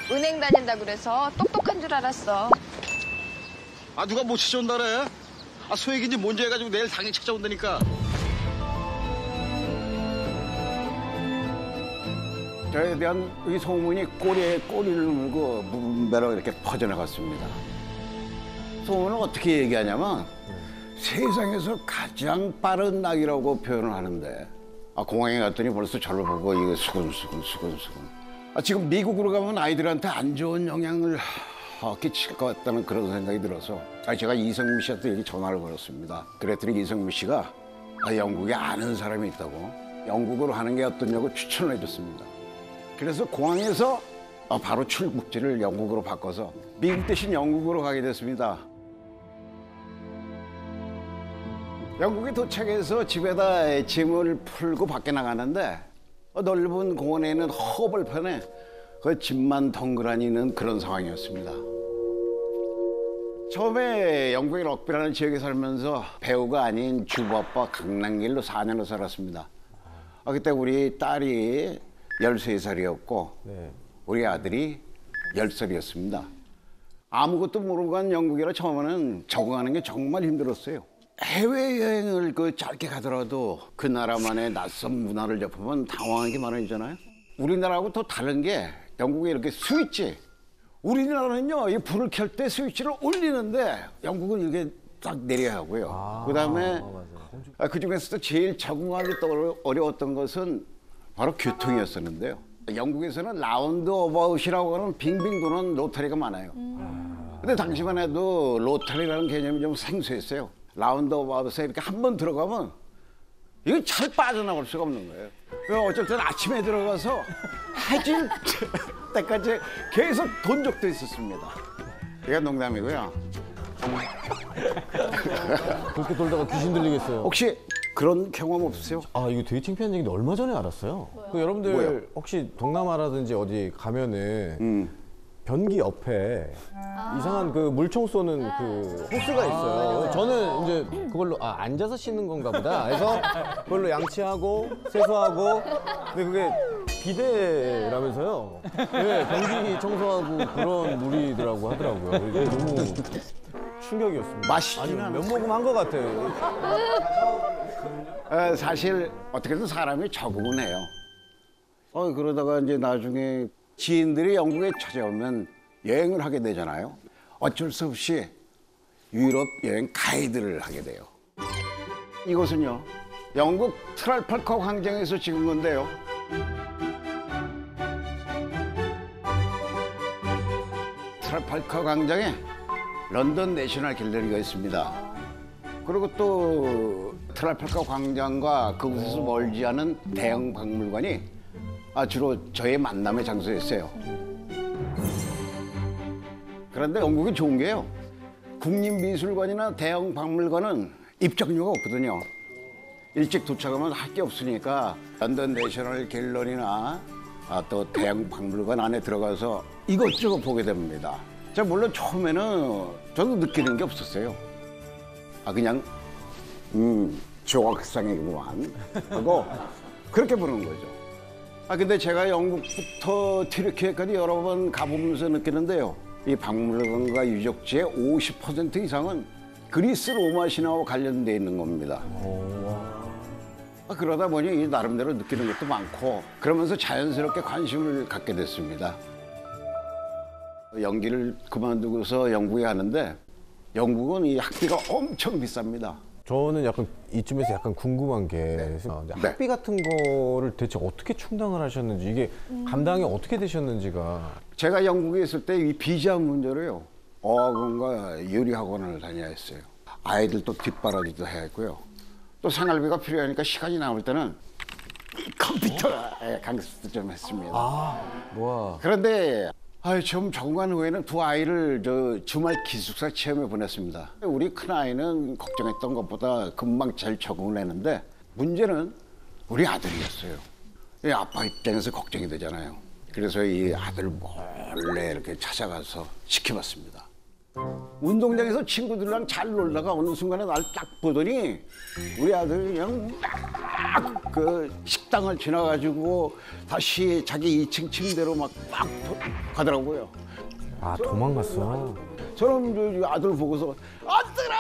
은행 다닌다 그래서 똑똑한 줄 알았어. 아, 누가 못 찾아온다래? 아, 소액인지 뭔지 해가지고 내일 당연히 찾아온다니까. 저에 대한 이 소문이 꼬리에 꼬리를 물고 무분별하게 이렇게 퍼져나갔습니다. 소문을 어떻게 얘기하냐면 세상에서 가장 빠른 낙이라고 표현을 하는데, 공항에 갔더니 벌써 저를 보고 이거 수근수근. 지금 미국으로 가면 아이들한테 안 좋은 영향을 끼칠 것 같다는 그런 생각이 들어서 제가 이성미 씨한테 여기 전화를 걸었습니다. 그랬더니 이성미 씨가 영국에 아는 사람이 있다고 영국으로 하는 게 어떠냐고 추천을 해줬습니다. 그래서 공항에서 바로 출국지를 영국으로 바꿔서 미국 대신 영국으로 가게 됐습니다. 영국에 도착해서 집에다 짐을 풀고 밖에 나가는데 넓은 공원에 있는 허벌판에 그 집만 덩그러니 있는 그런 상황이었습니다. 처음에 영국의 럭비라는 지역에 살면서 배우가 아닌 주부아빠 강남길로 4년을 살았습니다. 그때 우리 딸이 13살이었고 우리 아들이 10살이었습니다. 아무것도 모르고 간 영국이라 처음에는 적응하는 게 정말 힘들었어요. 해외여행을 짧게 가더라도 그 나라만의 낯선 문화를 접하면 당황한 게 많아지잖아요. 우리나라하고 또 다른 게 영국에 이렇게 스위치, 우리나라는요 이 불을 켤 때 스위치를 올리는데 영국은 이렇게 딱 내려야 하고요. 그다음에 그 중에서도 제일 적응하기 또 어려웠던 것은 바로 교통이었었는데요. 영국에서는 라운드 어바웃이라고 하는 빙빙 도는 로터리가 많아요. 근데 당시만 해도 로터리라는 개념이 좀 생소했어요. 라운드 어바웃에 이렇게 한 번 들어가면 이거 잘 빠져나올 수가 없는 거예요. 어쩔 때는 아침에 들어가서 해질 때까지 계속 돈 적도 있었습니다. 이건 농담이고요. 그렇게 돌다가 귀신 들리겠어요. 혹시 그런 경험 없으세요? 이거 되게 창피한 얘기인데 얼마 전에 알았어요. 여러분들 뭐요? 혹시 동남아라든지 어디 가면은 변기 옆에 이상한 그 물총 쏘는 그 호스가 있어요. 저는 이제 그걸로 앉아서 씻는 건가 보다 해서 그걸로 양치하고 세수하고, 근데 그게 비데라면서요. 네, 변기 청소하고 그런 물이더라고 하더라고요. 이게 너무 충격이었습니다. 맛있지는 아니, 면목은 한 것 같아요. 사실 어떻게든 사람이 적응은 해요. 그러다가 이제 나중에 지인들이 영국에 찾아오면 여행을 하게 되잖아요. 어쩔 수 없이 유럽 여행 가이드를 하게 돼요. 이곳은요, 영국 트랄팔커 광장에서 찍은 건데요. 트랄팔커 광장에 런던 내셔널 갤러리가 있습니다. 그리고 또 트랄팔커 광장과 그곳에서 멀지 않은 대형 박물관이 주로 저의 만남의 장소였어요. 그런데 영국이 좋은 게요, 국립미술관이나 대형 박물관은 입장료가 없거든요. 일찍 도착하면 할 게 없으니까 런던 내셔널 갤러리나 또 대형 박물관 안에 들어가서 이것저것 보게 됩니다. 물론 처음에는 저도 느끼는 게 없었어요. 그냥 조각상이구만 하고 그렇게 보는 거죠. 근데 제가 영국부터 튀르키예까지 여러 번 가보면서 느끼는데요, 이 박물관과 유적지의 50% 이상은 그리스 로마 신화와 관련돼 있는 겁니다. 그러다 보니 이 나름대로 느끼는 것도 많고 그러면서 자연스럽게 관심을 갖게 됐습니다. 연기를 그만두고서 영국에 가는데 영국은 이 학비가 엄청 비쌉니다. 저는 약간 이쯤에서 약간 궁금한 게 학비 같은 거를 대체 어떻게 충당을 하셨는지, 이게 감당이 어떻게 되셨는지가. 제가 영국에 있을 때 이 비자 문제로요, 어학원과 요리학원을 다녀야 했어요. 아이들도 뒷바라지도 해야 했고요. 또 생활비가 필요하니까 시간이 남을 때는 컴퓨터 강습도 좀 했습니다. 그런데 좀 적응한 후에는 두 아이를 주말 기숙사 체험에 보냈습니다. 우리 큰아이는 걱정했던 것보다 금방 잘 적응을 했는데 문제는 우리 아들이었어요. 아빠 입장에서 걱정이 되잖아요. 그래서 이 아들 몰래 이렇게 찾아가서 지켜봤습니다. 운동장에서 친구들이랑 잘 놀다가 어느 순간에 날 딱 보더니 우리 아들이 그냥 막 그 식당을 지나가지고 다시 자기 2층 침대로 막 가더라고요. 아, 도망갔어. 저는 저 아들 보고서 아들아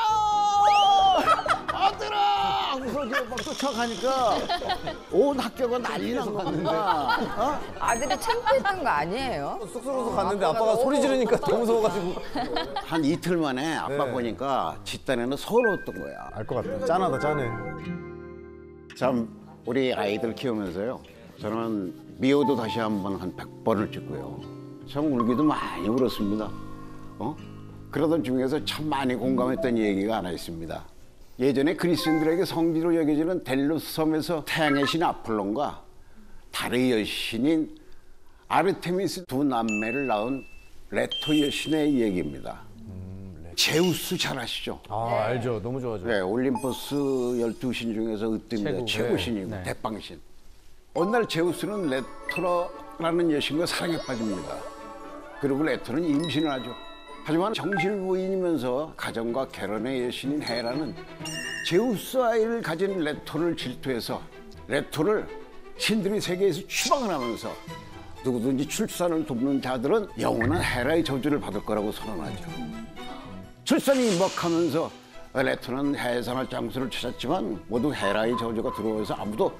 하고서 이제 막 쫓아가니까 온 학교가 난리 난 겁니다. 어? 아들이 창피했던 거 아니에요? 쑥스러워서 갔는데 아빠가 소리 지르니까 더 무서워가지고. 한 이틀 만에 아빠 네. 보니까 집단에는 서러웠던 거야. 알 것 같다. 짠하다, 짠해. 참 우리 아이들 키우면서요. 저는 미워도 다시 한번 한 100번을 찍고요. 참 울기도 많이 울었습니다. 그러던 중에서 참 많이 공감했던 얘기가 하나 있습니다. 예전에 그리스인들에게 성지로 여겨지는 델로스 섬에서 태양의 신 아폴론과 달의 여신인 아르테미스 두 남매를 낳은 레토 여신의 얘기입니다. 제우스 잘 아시죠? 아, 알죠. 너무 좋아하죠. 네, 올림포스 12신 중에서 으뜸이다. 최고신이고 네. 대빵신. 어느 날 제우스는 레토라는 여신과 사랑에 빠집니다. 그리고 레토는 임신을 하죠. 하지만 정실부인이면서 가정과 결혼의 여신인 헤라는 제우스 아이를 가진 레토를 질투해서 레토를 신들의 세계에서 추방을 하면서 누구든지 출산을 돕는 자들은 영원한 헤라의 저주를 받을 거라고 선언하죠. 출산이 임박하면서 레토는 해산할 장소를 찾았지만 모두 헤라의 저주가 들어와서 아무도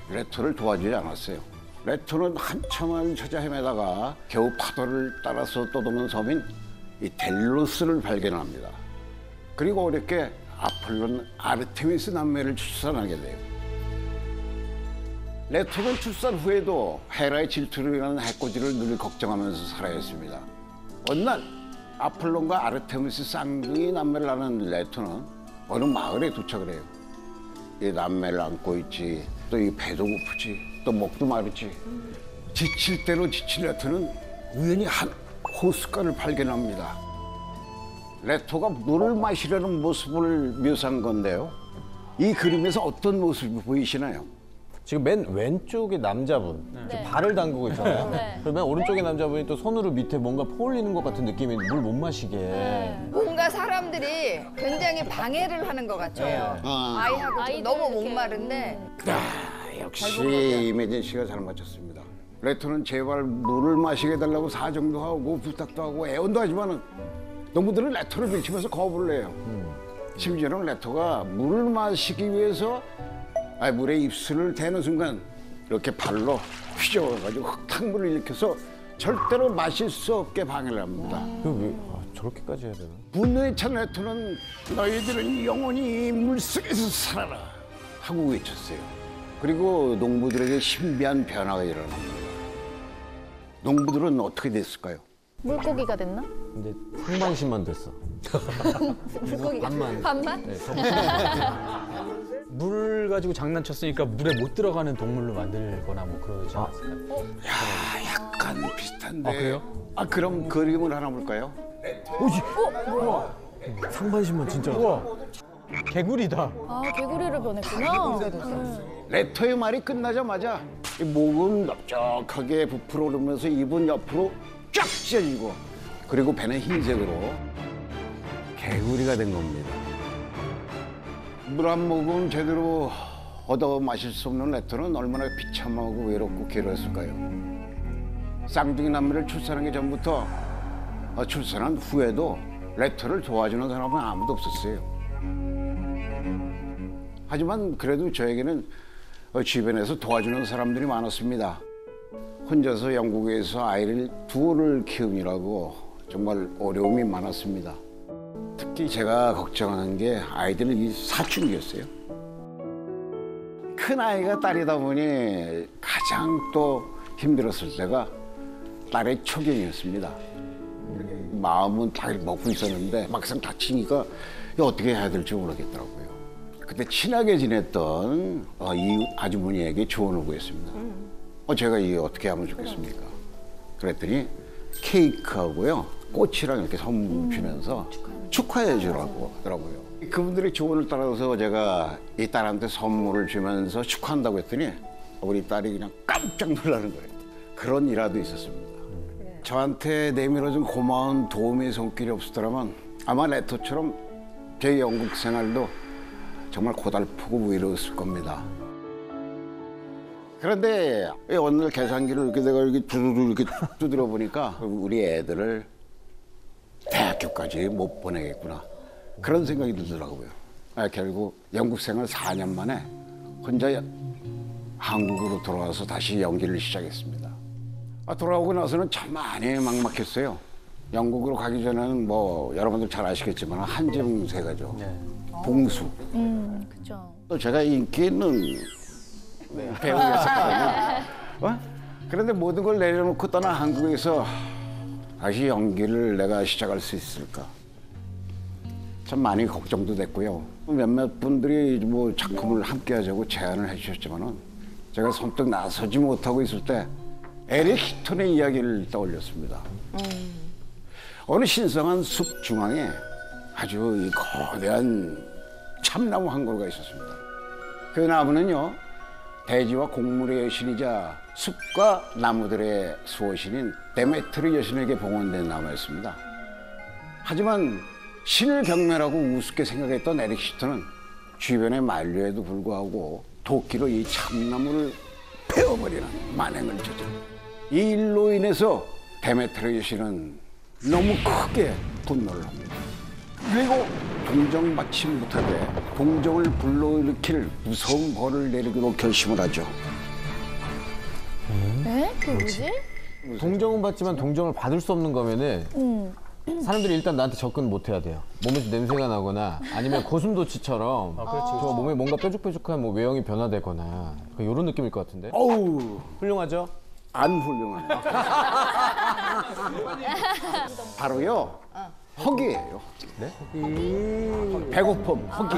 레토를 도와주지 않았어요. 레토는 한참을 찾아 헤매다가 겨우 파도를 따라서 떠도는 섬인 이 델로스를 발견합니다. 그리고 어렵게 아폴론 아르테미스 남매를 출산하게 돼요. 레토는 출산 후에도 헤라의 질투로 인한 해코지를 늘 걱정하면서 살아야 했습니다. 어느 날 아폴론과 아르테미스 쌍둥이 남매를 낳은 레토는 어느 마을에 도착을 해요. 이 남매를 안고 있지, 또 이 배도 고프지, 또 목도 마르지. 지칠 대로 지친 레토는 우연히 한 호숫가를 발견합니다. 레토가 물을 마시려는 모습을 묘사한 건데요. 이 그림에서 어떤 모습이 보이시나요? 지금 맨 왼쪽에 남자분 지금 발을 담그고 있잖아요. 그리고 맨 오른쪽에 남자분이 또 손으로 밑에 뭔가 포올리는 것 같은 느낌이 물 못 마시게. 뭔가 사람들이 굉장히 방해를 하는 것 같아요. 아이하고 좀 아이들 너무 이렇게, 목마른데 역시 이매진 씨가 잘 맞췄습니다. 레토는 제발 물을 마시게 해달라고 사정도 하고 부탁도 하고 애원도 하지만은 농부들은 레토를 밀치면서 거부를 해요. 심지어는 레토가 물을 마시기 위해서 물에 입술을 대는 순간 이렇게 발로 휘저어가지고 흙탕물을 일으켜서 절대로 마실 수 없게 방해를 합니다. 저렇게까지 해야 되나? 분노에 찬 레토는 너희들은 영원히 물속에서 살아라 하고 외쳤어요. 그리고 농부들에게 신비한 변화가 일어납니다. 농부들은 어떻게 됐을까요? 물고기가 됐나? 근데 상반신만 됐어. 물고기가 반만. 반만? 네, 물 가지고 장난쳤으니까 물에 못 들어가는 동물로 만들거나 뭐 그러지 않았을까요? 약간 비슷한데. 아, 그래요? 그럼 그림을 하나 볼까요? 상반신만 진짜. 개구리다. 아, 개구리로 변했구나. 레토의 말이 끝나자마자 이 목은 넓적하게 부풀어 오르면서 입은 옆으로 쫙 찢어지고 그리고 배는 흰색으로 개구리가 된 겁니다. 물 한 모금 제대로 얻어 마실 수 없는 레토는 얼마나 비참하고 외롭고 괴로웠을까요? 쌍둥이 남매를 출산하기 전부터 출산한 후에도 레토를 도와주는 사람은 아무도 없었어요. 하지만 그래도 저에게는 주변에서 도와주는 사람들이 많았습니다. 혼자서 영국에서 아이를 둘을 키우느라고 정말 어려움이 많았습니다. 특히 제가 걱정하는 게 아이들이 사춘기였어요. 큰 아이가 딸이다 보니 가장 또 힘들었을 때가 딸의 초경이었습니다. 마음은 다 먹고 있었는데 막상 다치니까 이거 어떻게 해야 될지 모르겠더라고요. 그때 친하게 지냈던 이 아주머니에게 조언을 구했습니다. 제가 이게 어떻게 하면 좋겠습니까? 그랬더니 케이크하고요 꽃이랑 이렇게 선물 주면서 축하해 주라고 하더라고요. 그분들의 조언을 따라서 제가 이 딸한테 선물을 주면서 축하한다고 했더니 우리 딸이 그냥 깜짝 놀라는 거예요. 그런 일화도 있었습니다. 저한테 내밀어준 고마운 도움의 손길이 없었더라면 아마 레토처럼 제 영국 생활도 정말 고달프고 외로웠을 겁니다. 그런데 어느 날 계산기를 이렇게 내가 이렇게 두두두 이렇게 두드려 보니까 우리 애들을 대학교까지 못 보내겠구나 그런 생각이 들더라고요. 결국 영국 생활 4년 만에 혼자 한국으로 돌아와서 다시 연기를 시작했습니다. 돌아오고 나서는 참 많이 막막했어요. 영국으로 가기 전에는 뭐 여러분들 잘 아시겠지만 한정세가죠. 봉수. 그죠. 또 제가 인기 있는 배우였었거든요. 그런데 모든 걸 내려놓고 떠난 한국에서 다시 연기를 내가 시작할 수 있을까? 참 많이 걱정도 됐고요. 몇몇 분들이 뭐 작품을 함께 하자고 제안을 해주셨지만은 제가 선뜻 나서지 못하고 있을 때 에릭 히톤의 이야기를 떠올렸습니다. 어느 신성한 숲 중앙에 아주 이 거대한 참나무 한 그루가 있었습니다. 그 나무는요, 대지와 곡물의 여신이자 숲과 나무들의 수호신인 데메트르 여신에게 봉헌된 나무였습니다. 하지만 신을 경멸하고 우습게 생각했던 에릭 히톤은 주변의 만류에도 불구하고 도끼로 이 참나무를 베어버리는 만행을 저질렀. 이 일로 인해서 데메트르 여신은 너무 크게 분노를 합니다. 그리고 동정받지 못하게 동정을 불러일으킬 무서운 벌을 내리기로 결심을 하죠. 에? 그게 뭐지? 동정은 받지만 동정을 받을 수 없는 거면은 사람들이 일단 나한테 접근 못 해야 돼요. 몸에서 냄새가 나거나 아니면 고슴도치처럼 저 몸에 뭔가 뾰족뾰족한 뭐 외형이 변화되거나 이런 느낌일 것 같은데. 어우, 훌륭하죠? 안 훌륭해요. 바로요, 허기예요. 네? 배고픔, 허기.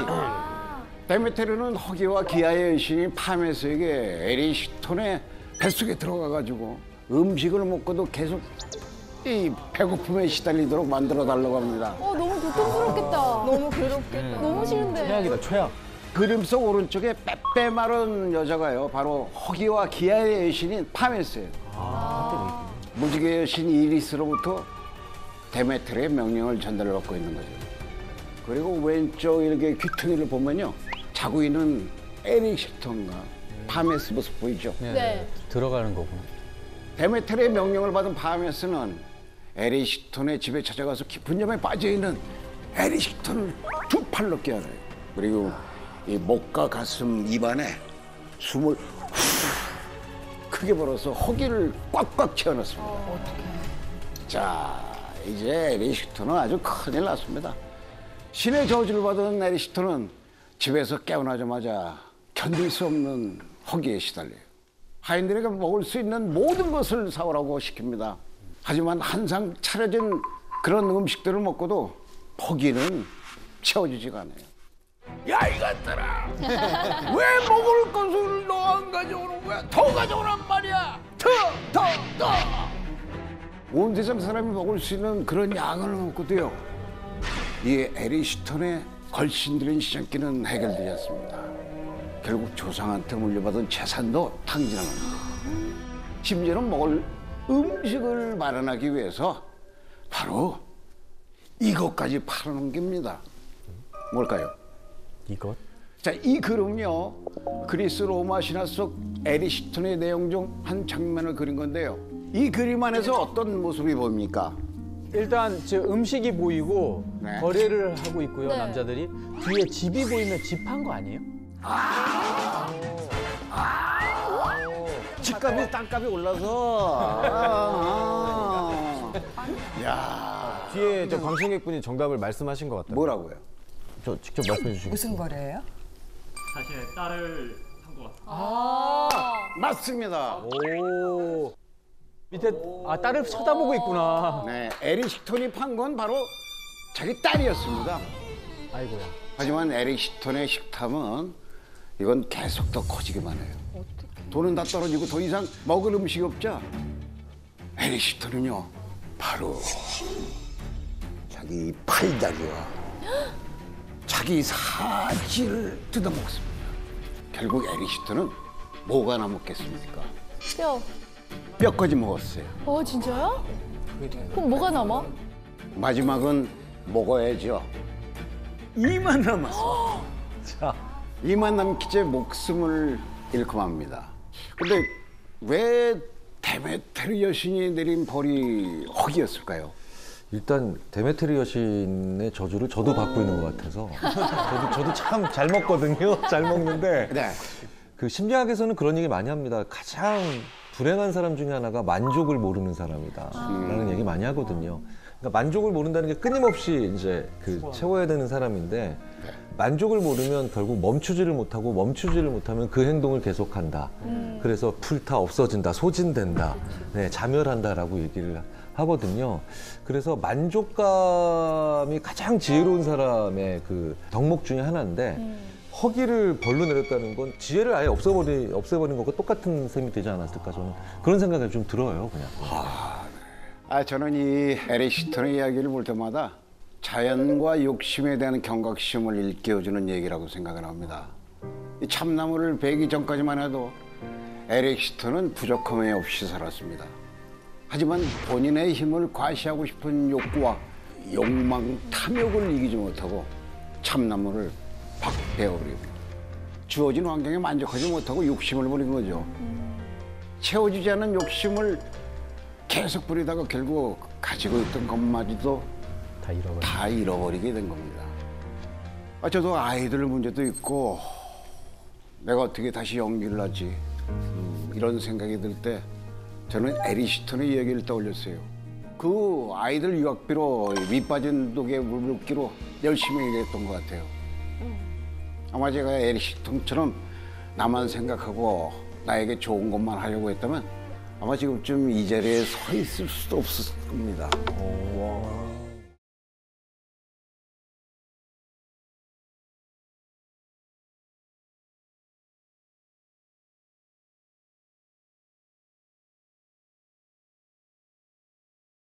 데메테르는 허기와 기아의 여신인 파메스에게 에릭 히톤의 뱃속에 들어가가지고 음식을 먹고도 계속 이 배고픔에 시달리도록 만들어 달라고 합니다. 너무 고통스럽겠다. 너무 괴롭겠다. 너무 싫은데. 최악이다, 최악. 그림 속 오른쪽에 빼빼 마른 여자가요, 바로 허기와 기아의 여신인 파메스예요. 무지개 여신 이리스로부터 데메트르의 명령을 전달을 받고 있는 거죠. 그리고 왼쪽 이렇게 귀퉁이를 보면요, 자고 있는 에릭 히톤과 파메스 모습 보이죠? 네. 들어가는 거구나. 데메트르의 명령을 받은 파메스는 에릭 히톤의 집에 찾아가서 깊은 잠에 빠져있는 에릭 히톤을 두 팔로 깨어나요. 그리고 이 목과 가슴, 입안에 숨을 크게 불어서 허기를 꽉꽉 채워넣습니다. 자, 이제 에릭 히톤은 아주 큰일 났습니다. 신의 저주를 받은 에릭 히톤은 집에서 깨어나자마자 견딜 수 없는 허기에 시달려요. 하인들에게 먹을 수 있는 모든 것을 사오라고 시킵니다. 하지만 항상 차려진 그런 음식들을 먹고도 허기는 채워지지가 않아요. 야, 이것들아! 왜 먹을 것을 너 안 가져오는 거야? 더 가져오란 말이야! 더! 온 세상 사람이 먹을 수 있는 그런 양을 먹고도요, 이 에릭 히톤의 걸신들인 시장기는 해결되지 않습니다. 결국 조상한테 물려받은 재산도 탕진합니다. 심지어는 먹을 음식을 마련하기 위해서 바로 이것까지 팔아넘깁니다. 뭘까요? 이것? 자, 이 글은요, 그리스 로마 신화 속 에릭 히톤의 내용 중 한 장면을 그린 건데요. 이 그림 안에서 어떤 모습이 보입니까? 일단 저 음식이 보이고 네. 거래를 하고 있고요, 네. 남자들이. 뒤에 집이 보이면 집 한 거 아니에요? 집값이 땅값이 올라서. 야, 뒤에 저 방청객분이 정답을 말씀하신 것 같아요. 뭐라고요? 저 직접 말씀해 주시겠어요? 무슨 거래예요? 자신의 딸을 한 것 같습니다. 맞습니다. 오. 밑에 딸을 쳐다보고 있구나. 네, 에릭 히톤이 판 건 바로 자기 딸이었습니다. 아이고야. 하지만 에릭 히톤의 식탐은 이건 계속 더 커지기만 해요. 돈은 다 떨어지고 더 이상 먹을 음식이 없자 에릭 히톤은요, 바로 자기 팔다리와 자기 사지를 뜯어먹습니다. 결국 에릭 히톤은 뭐가 남았겠습니까? 뼈. 뼈까지 먹었어요. 진짜요? 그럼 뭐가 남아? 마지막은 먹어야죠. 이만 남았어. 이만 남기째 목숨을 잃고 맙니다. 근데 왜 데메트리 여신이 내린 벌이 허기였을까요? 일단 데메트리 여신의 저주를 저도 받고 있는 것 같아서 저도 참 잘 먹거든요. 잘 먹는데 네. 그 심리학에서는 그런 얘기 많이 합니다. 가장 불행한 사람 중에 하나가 만족을 모르는 사람이다라는 얘기 많이 하거든요. 그러니까 만족을 모른다는 게 끊임없이 이제 그 채워야 되는 사람인데 만족을 모르면 결국 멈추지를 못하면 그 행동을 계속한다. 그래서 불타 없어진다, 소진된다, 네, 자멸한다라고 얘기를 하거든요. 그래서 만족감이 가장 지혜로운 사람의 그 덕목 중에 하나인데 허기를 벌로 내렸다는 건 지혜를 아예 없애버린 것과 똑같은 셈이 되지 않았을까 저는 그런 생각이 좀 들어요, 그냥. 저는 이 에리시톤의 이야기를 볼 때마다 자연과 욕심에 대한 경각심을 일깨워주는 얘기라고 생각을 합니다. 이 참나무를 베기 전까지만 해도 에리시톤은 부족함이 없이 살았습니다. 하지만 본인의 힘을 과시하고 싶은 욕구와 욕망, 탐욕을 이기지 못하고 참나무를 확 베어버립니다. 주어진 환경에 만족하지 못하고 욕심을 부린 거죠. 채워지지 않은 욕심을 계속 부리다가 결국 가지고 있던 것마저도 다 잃어버리게 된 겁니다. 저도 아이들 문제도 있고 내가 어떻게 다시 용기를 하지 이런 생각이 들 때 저는 에리시톤의 이야기를 떠올렸어요. 그 아이들 유학비로 밑빠진 독에 물 붓기로 열심히 일했던 것 같아요. 아마 제가 에리시톤처럼 나만 생각하고 나에게 좋은 것만 하려고 했다면 아마 지금쯤 이 자리에 서 있을 수도 없을 겁니다.